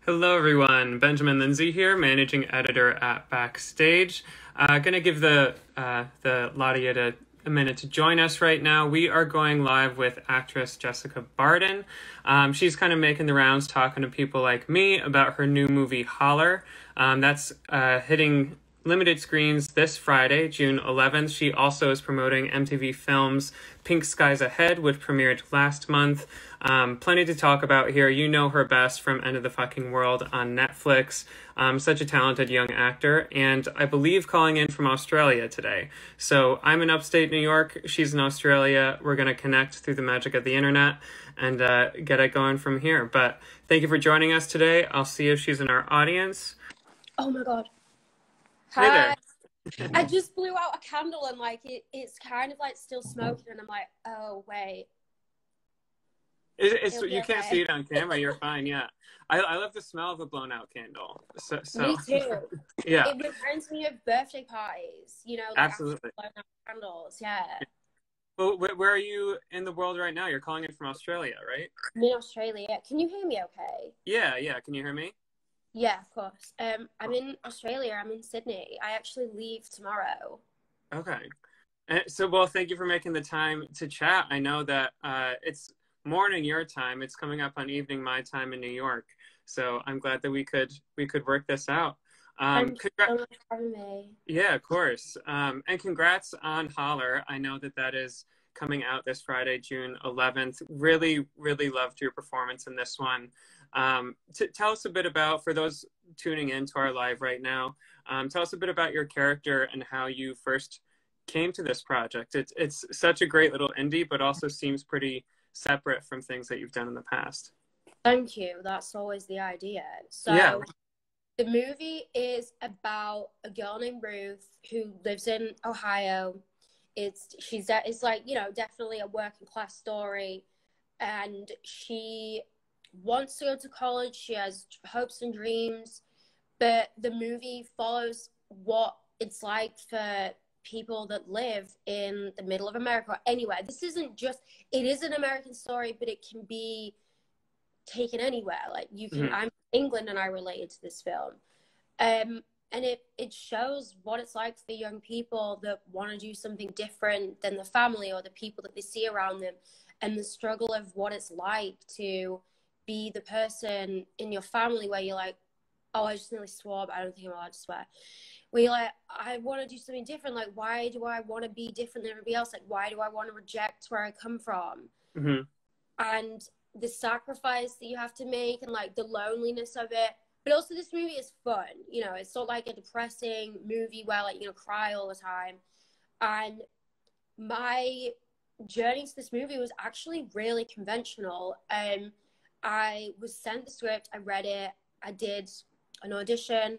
Hello, everyone. Benjamin Lindsay here, managing editor at Backstage. Gonna give the Laudie a minute to join us right now. We are going live with actress Jessica Barden. She's kind of making the rounds, talking to people like me about her new movie Holler. That's hitting limited screens this Friday, June 11th. She also is promoting MTV Films' Pink Skies Ahead, which premiered last month. Plenty to talk about here. You know her best from End of the Fucking World on Netflix. Such a talented young actor, and I believe calling in from Australia today. So I'm in upstate New York. She's in Australia. We're going to connect through the magic of the internet and get it going from here. But thank you for joining us today. I'll see if she's in our audience. Oh my God. Hi there. I just blew out a candle and it's kind of like still smoking and I'm like, oh wait. You can't see it on camera. You're fine. Yeah. I love the smell of a blown out candle. So. Me too. Yeah. It reminds me of birthday parties, Absolutely. blown out candles. Yeah. Well, where are you in the world right now? You're calling in from Australia, right? I'm in Australia. Can you hear me okay? Yeah. Can you hear me? Yeah, of course. I'm in Australia. I'm in Sydney. I actually leave tomorrow. Okay. Well, thank you for making the time to chat. I know that it's morning your time. It's coming up on evening my time in New York. So I'm glad that we could work this out. Thank you so much for having me. Yeah, of course. And congrats on Holler. I know that is coming out this Friday, June 11th. Really, really loved your performance in this one. Tell us a bit about, for those tuning in to our live right now, tell us a bit about your character and how you first came to this project. It's such a great little indie, but also seems pretty separate from things that you've done in the past. Thank you. That's always the idea. So yeah. The movie is about a girl named Ruth who lives in Ohio. It's like, definitely a working class story. And she wants to go to college. She has hopes and dreams. But the movie follows what it's like for people that live in the middle of America or anywhere. This isn't just, it is an American story, but it can be taken anywhere. Like you can, I'm England and I related to this film. And it shows what it's like for young people that want to do something different than the family or the people that they see around them, and the struggle of what it's like to be the person in your family where you're like, oh, I just nearly swore, but I don't think I'm allowed to swear. Where you're like, I want to do something different. Like, why do I want to be different than everybody else? Like, why do I want to reject where I come from? And the sacrifice that you have to make and like the loneliness of it. But also this movie is fun. It's not like a depressing movie where cry all the time. And my journey to this movie was actually really conventional. I was sent the script, I read it, I did an audition.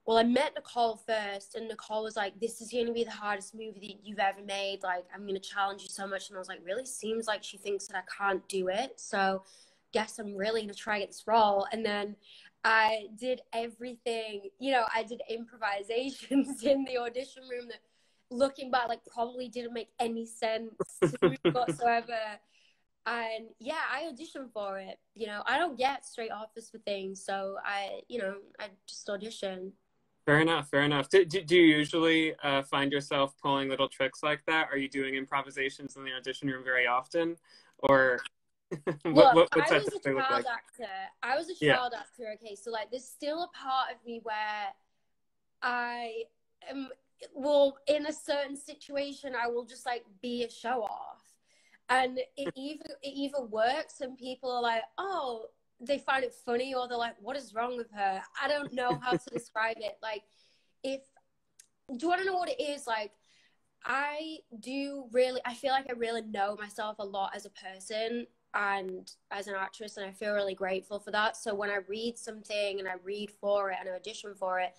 Well, I met Nicole first, and Nicole was like, this is going to be the hardest movie that you've ever made. Like, I'm going to challenge you so much. And I was like, really? Seems like she thinks that I can't do it. So guess I'm really going to try to get this role. And then I did everything, I did improvisations in the audition room that, looking back, like probably didn't make any sense to me whatsoever. And yeah, I auditioned for it. I don't get straight offers for things. So I just audition. Fair enough. Do you usually find yourself pulling little tricks like that? Are you doing improvisations in the audition room very often? Or what I was a child actor. I was a child actor, okay? So, like, there's still a part of me where I am, in a certain situation, I will just, like, be a show-off. And it either works and people are like, oh, they find it funny, or they're like, what is wrong with her? I don't know how to describe it. Like, do you want to know what it is? Like, I feel like I really know myself a lot as a person and as an actress, and I feel really grateful for that. So when I read something and I read for it and I audition for it,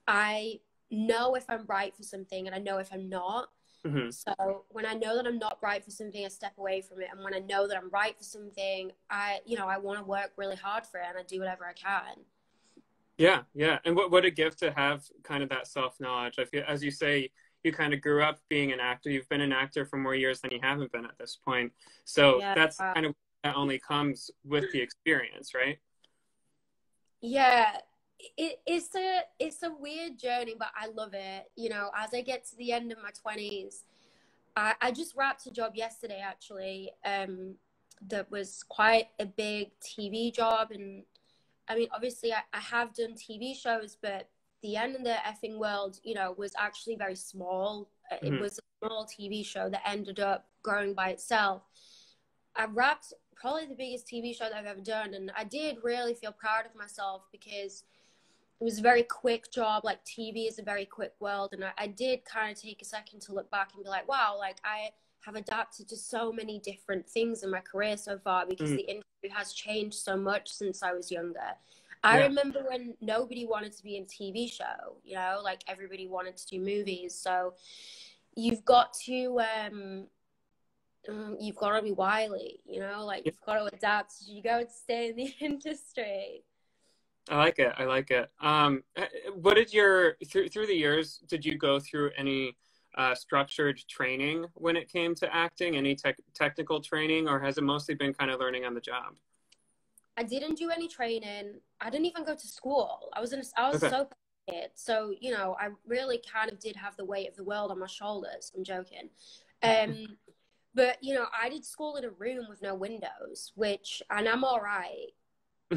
I know if I'm right for something and I know if I'm not. So when I know that I'm not right for something, I step away from it. And when I know that I'm right for something, I want to work really hard for it, and I do whatever I can. Yeah. And what a gift to have kind of that self-knowledge. I feel, as you say, you kind of grew up being an actor. You've been an actor for more years than you haven't been at this point. So that's kind of, that only comes with the experience, right? Yeah, it's a weird journey, but I love it. You know, as I get to the end of my 20s, I just wrapped a job yesterday actually. That was quite a big TV job, and I mean, obviously, I have done TV shows, but the end of the effing world, you know, was actually very small. It Hmm. was a small TV show that ended up growing by itself. I wrapped probably the biggest TV show that I've ever done, and I did really feel proud of myself because it was a very quick job. Like TV is a very quick world, and I did kind of take a second to look back and be like, wow, like I have adapted to so many different things in my career so far because Hmm. the industry has changed so much since I was younger. I Yeah. remember when nobody wanted to be in a TV show, you know, like everybody wanted to do movies. So you've got to you've got to be wily, you know, like Yeah. you've got to adapt as you go to stay in the industry. I like it. I like it. What did your through the years, did you go through any structured training when it came to acting? Any technical training, or has it mostly been kind of learning on the job? I didn't do any training. I didn't even go to school. I was Okay. so kid. So, you know, I really kind of did have the weight of the world on my shoulders. I'm joking. Um, but, you know, I did school in a room with no windows, and I'm all right.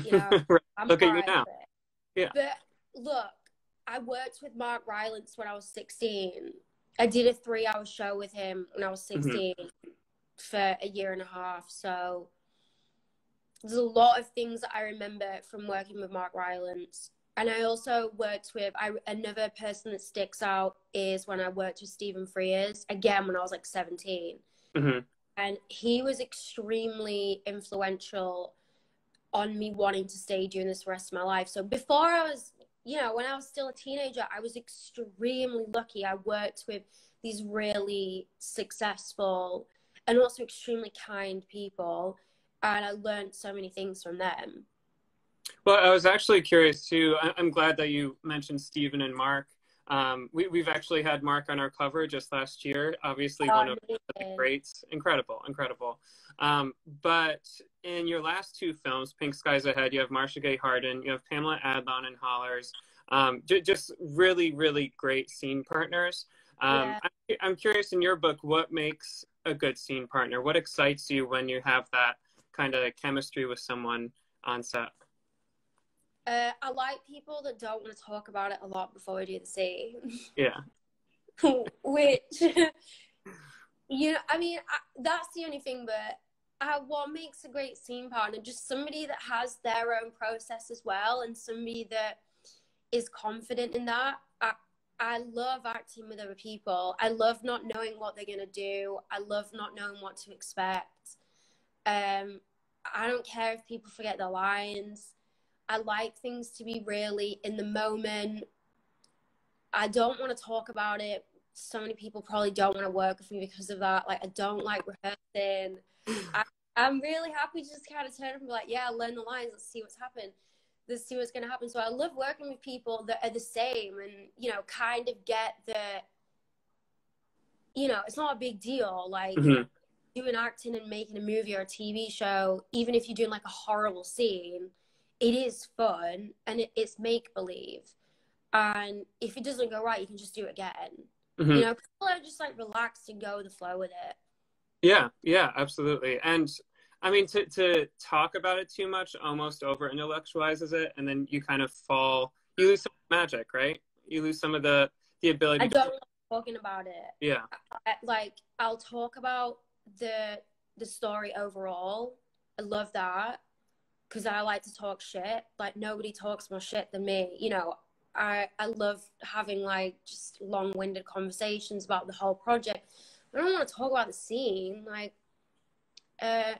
You know, Right. I'm Look all at you right now. with it. Yeah. But look, I worked with Mark Rylance when I was 16. I did a 3-hour show with him when I was Hmm. 16 for a year and a half. So there's a lot of things that I remember from working with Mark Rylance. And I also worked with another person that sticks out is when I worked with Stephen Frears, again when I was like 17. Hmm. And he was extremely influential on me wanting to stay doing this the rest of my life. So before I was, you know, when I was still a teenager, I was extremely lucky. I worked with these really successful and also extremely kind people, and I learned so many things from them. Well, I was actually curious too. I'm glad that you mentioned Stephen and Mark. We've actually had Mark on our cover just last year. Obviously, one of the Amazing. greats. Incredible, incredible. But in your last two films, Pink Skies Ahead, you have Marcia Gay Harden, you have Pamela Adlon in Hollers. Just really, really great scene partners. Yeah. I'm curious in your book, what makes a good scene partner? What excites you when you have that kind of chemistry with someone on set? I like people that don't want to talk about it a lot before we do the scene, Yeah. which, you know, I mean, that's the only thing, but what makes a great scene partner? Just somebody that has their own process as well, and somebody that is confident in that. I love acting with other people. I love not knowing what they're gonna do. I love not knowing what to expect. I don't care if people forget their lines. I like things to be really in the moment. I don't want to talk about it. So many people probably don't want to work with me because of that. Like, I don't like rehearsing. I, I'm really happy to just kind of turn and be like, yeah, learn the lines. Let's see what's happened. Let's see what's going to happen. So I love working with people that are the same and, you know, kind of get you know, it's not a big deal. Like, Hmm. doing acting and making a movie or a TV show, even if you're doing like a horrible scene, it is fun and it's make believe. And if it doesn't go right, you can just do it again. You Hmm. know, people are just like relaxed and go with the flow with it. Yeah, yeah, absolutely. And I mean, to talk about it too much almost over intellectualizes it, and then you kind of fall, you lose some magic, right? You lose some of the I ability to, don't like talking about it. yeah, Like I'll talk about the story overall. I love that because I like to talk shit. Like nobody talks more shit than me. You know, I love having like just long-winded conversations about the whole project. I don't want to talk about the scene. Like,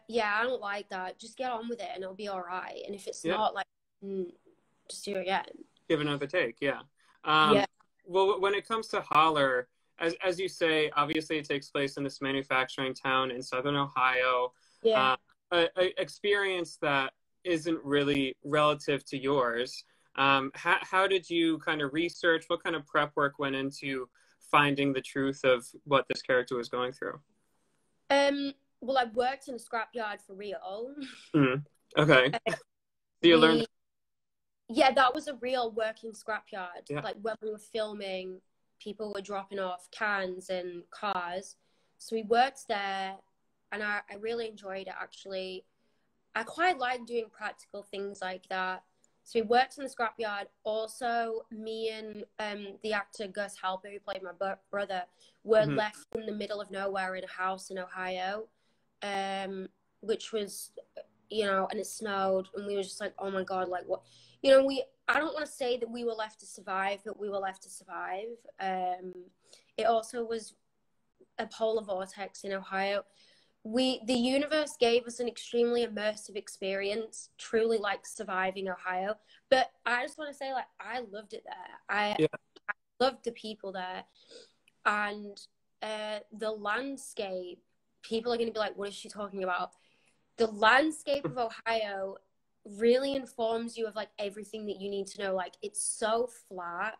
yeah, I don't like that. Just get on with it and it'll be all right. And if it's yeah, not like, just do it again. give another take, yeah. Yeah, Um, well, when it comes to Holler, as you say, obviously it takes place in this manufacturing town in Southern Ohio, yeah. uh, a experience that isn't really relative to yours. How did you kind of research? What kind of prep work went into finding the truth of what this character was going through? Well, I worked in a scrapyard for real. Mhm. Okay. So you learned. we, Yeah, that was a real working scrapyard. Yeah. Like when we were filming, people were dropping off cans and cars. So we worked there, and I really enjoyed it, actually. I quite like doing practical things like that. So we worked in the scrapyard. Also, me and the actor Gus Halper, who played my brother, were left in the middle of nowhere in a house in Ohio, which was, you know, and it snowed, and we were just like, oh my God, like what? You know, I don't want to say that we were left to survive, but we were left to survive. It also was a polar vortex in Ohio. The universe gave us an extremely immersive experience, truly like surviving Ohio. But I just want to say, like, I loved it there. I loved the people there, and the landscape. People are going to be like, "What is she talking about?" The landscape of Ohio really informs you of like everything that you need to know. Like, it's so flat.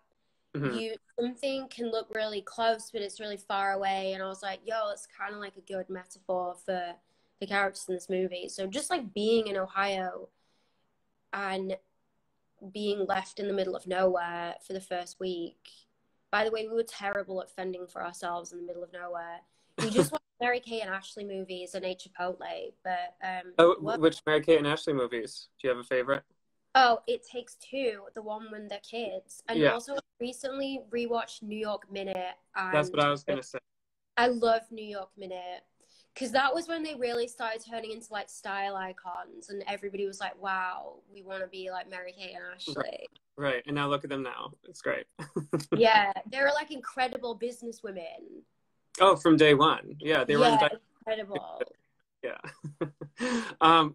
Something can look really close, but it's really far away. And I was like, yo, it's kind of like a good metaphor for the characters in this movie. So just like being in Ohio and being left in the middle of nowhere for the first week. By the way, we were terrible at fending for ourselves in the middle of nowhere. We just watched Mary-Kate and Ashley movies and ate Chipotle. But which Mary-Kate and Ashley movies? Do you have a favorite? Oh, It Takes Two, the one when they're kids. And also recently rewatched New York Minute. And that's what I was going to say. I love New York Minute. Because that was when they really started turning into like style icons. And everybody was like, wow, we want to be like Mary-Kate and Ashley. Right. And now look at them now. It's great. Yeah. They were like incredible business women. Oh, from day one. Yeah. They were incredible. Yeah.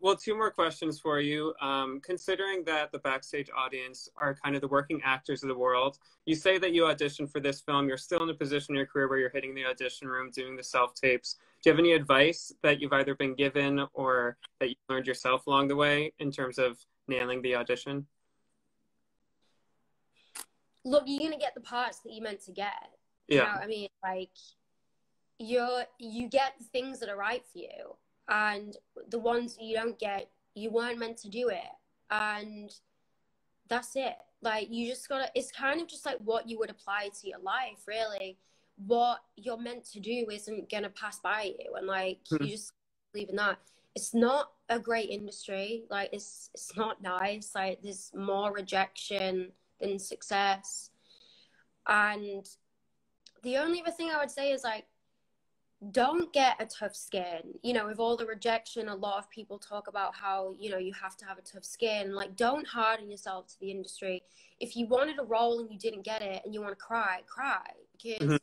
Well, two more questions for you. Considering that the Backstage audience are kind of the working actors of the world, you say that you auditioned for this film. You're still in a position in your career where you're hitting the audition room, doing the self-tapes. Do you have any advice that you've either been given or that you learned yourself along the way in terms of nailing the audition? Look, you're going to get the parts that you're meant to get. Yeah. You know what I mean? Like, you get the things that are right for you. And the ones you don't get, you weren't meant to do it. And that's it. Like, you just gotta, it's kind of just like what you would apply to your life, really. What you're meant to do isn't gonna pass by you. And like, you just believe in that. It's not a great industry. Like, it's not nice. Like, there's more rejection than success. And the only other thing I would say is like, don't get a tough skin. You know, with all the rejection, a lot of people talk about how, you know, you have to have a tough skin. Like, don't harden yourself to the industry. If you wanted a role and you didn't get it and you want to cry, cry. Because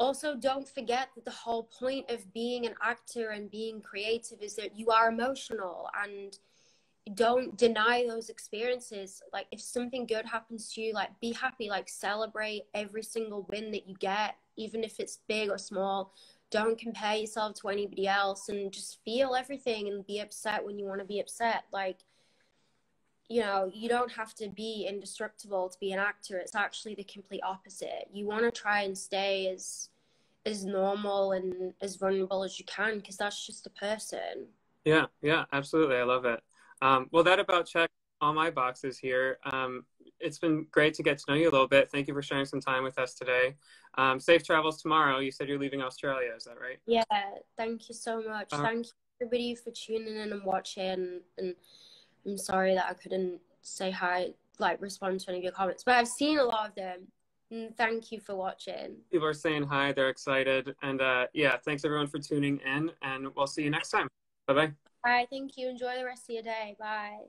also don't forget that the whole point of being an actor and being creative is that you are emotional, and don't deny those experiences. Like, if something good happens to you, like, be happy, like, celebrate every single win that you get, even if it's big or small. Don't compare yourself to anybody else, and just feel everything and be upset when you want to be upset. Like, you know, you don't have to be indestructible to be an actor. It's actually the complete opposite. You want to try and stay as normal and as vulnerable as you can, because that's just a person. Yeah, absolutely. I love it. Well, that about checked all my boxes here. It's been great to get to know you a little bit. Thank you for sharing some time with us today. Safe travels tomorrow. You said you're leaving Australia. Is that right? Yeah, thank you so much. Thank you, everybody, for tuning in and watching. And I'm sorry that I couldn't say hi, like respond to any of your comments, but I've seen a lot of them. And thank you for watching. People are saying hi. They're excited. And yeah, thanks everyone for tuning in, and we'll see you next time. Bye-bye. Bye. Thank you. Enjoy the rest of your day. Bye.